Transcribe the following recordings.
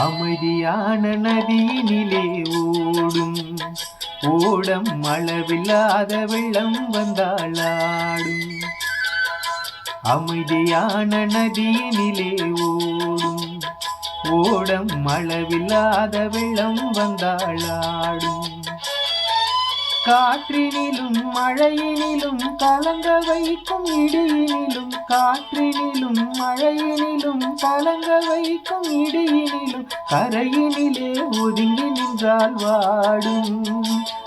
அமைதியான நதியினிலே ஓடும் ஓடம் அளவில்லாத வெள்ளம் வந்தாளாடும். அமைதியான நதியினிலே ஓடும் ஓடம் அளவில்லாத வெள்ளம் வந்தாளாடும். காற்றினிலும் மழையினிலும் கலங்க வைக்கும் இடியினிலும், காற்றினிலும் மழையினிலும் கலங்க வைக்கும் இடியினிலும், கரையினிலே ஒதுங்கி நின்றால் வாடும்.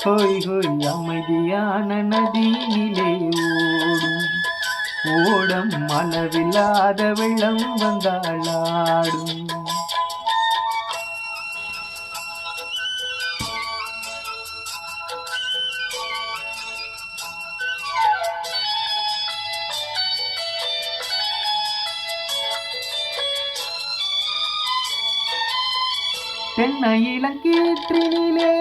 ஹோய் ஹோய் அமைதியான நதியினிலே ஓடும் ஓடம் அளவில்லாத வெள்ளம் வந்தாளாடும். தென்னை இளங்கீற்றினிலே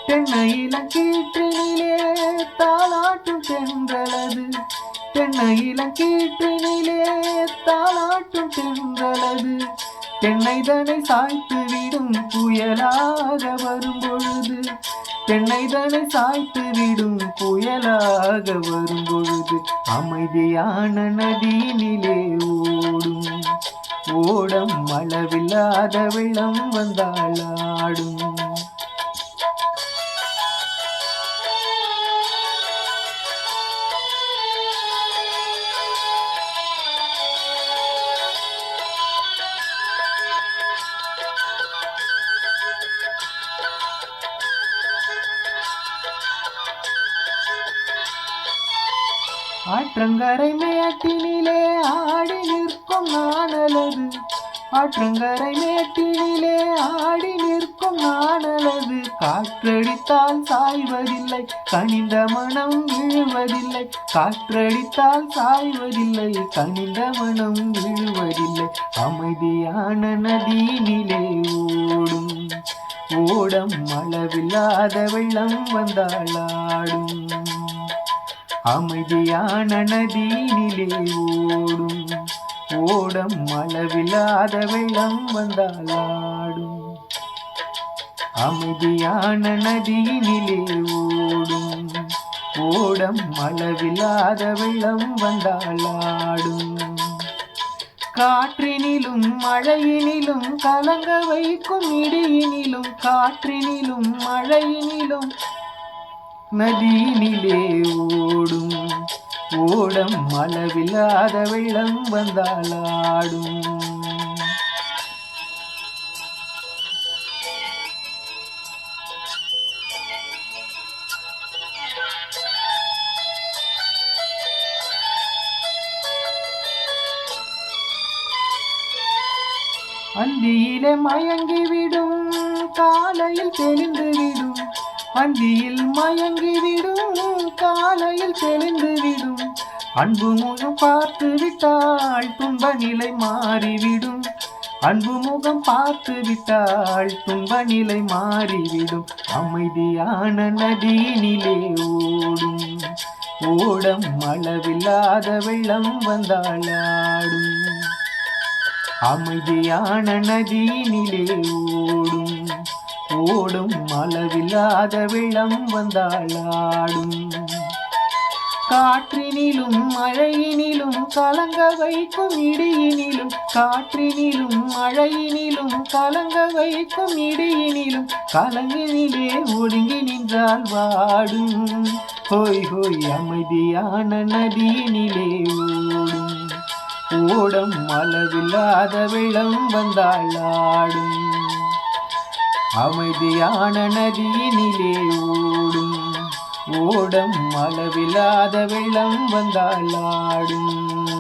தென்னை இளங்கீற்றினிலே தாலாட்டும் தென்றலது, தென்னை இளங்கீற்றினிலே தாலாட்டும் தென்றலது, தென்னைதனை சாய்த்து விடும் புயலாக வரும்பொழுது, தென்னைதனை சாய்த்து விடும் புயலாக வரும்பொழுது, அமைதியான நதியினிலே ஓடும் ஓடம் அளவில்லாத வெள்ளம் வந்தாளாடும். ஆற்றங்கரை மேட்டினிலே ஆடி நிற்கும் நாணலது, ஆற்றங்கரை மேட்டினிலே ஆடி நிற்கும் நாணலது, காற்றடித்தால் சாய்வதில்லை கனிந்த மனம் விழுவதில்லை, காற்றடித்தால் சாய்வதில்லை கனிந்த மனம் விழுவதில்லை. அமைதியான நதியினிலே ஓடும் ஓடம் அளவில்லாத வெள்ளம் வந்தாளாடும். அமைதியான நதியினிலே ஓடும் ஓடம் அளவில்லாத வெள்ளம் வந்தாளாடும். அமைதியான நதியினிலே ஓடும் ஓடம் அளவில்லாத வெள்ளம் வந்தாளாடும். காற்றினிலும் மழையினிலும் கலங்க வைக்கும் இடியினிலும், காற்றினிலும் மழையினிலும் நதியினிலே ஓடும் ஓடம் அளவில்லாத வெள்ளம் வந்தாளாடும். அந்தியிலே மயங்கிவிடும் காலையில் தெளிந்துவிடும், அந்தியில் மயங்கிவிடும் காலையில் தெளிந்துவிடும், அன்பு முகம் பார்த்து விட்டால் துன்ப நிலை மாறிவிடும், அன்பு முகம் பார்த்து விட்டால் துன்ப நிலை மாறிவிடும். அமைதியான நதியினிலே ஓடும் ஓடம் அளவில்லாத வெள்ளம் வந்தாளாடும். அமைதியான நதியினிலே ஓடும் ஓடும் அளவில்லாத வெள்ளம் வந்தாளாடும். காற்றினிலும் மழையினிலும் கலங்க வைக்கும் இடியினிலும், காற்றினிலும் மழையினிலும் கலங்க வைக்கும் இடியினிலும், கலங்கினிலே ஒடுங்கி நின்றால் வாடும். ஹோய் ஹோய் அமைதியான நதியினிலே ஓடும் ஓடம் அளவில்லாத வெள்ளம் வந்தாளாடும். அமைதியான நதியினிலே ஓடும் ஓடம் அளவில்லாத வெள்ளம் வந்தாளாடும்.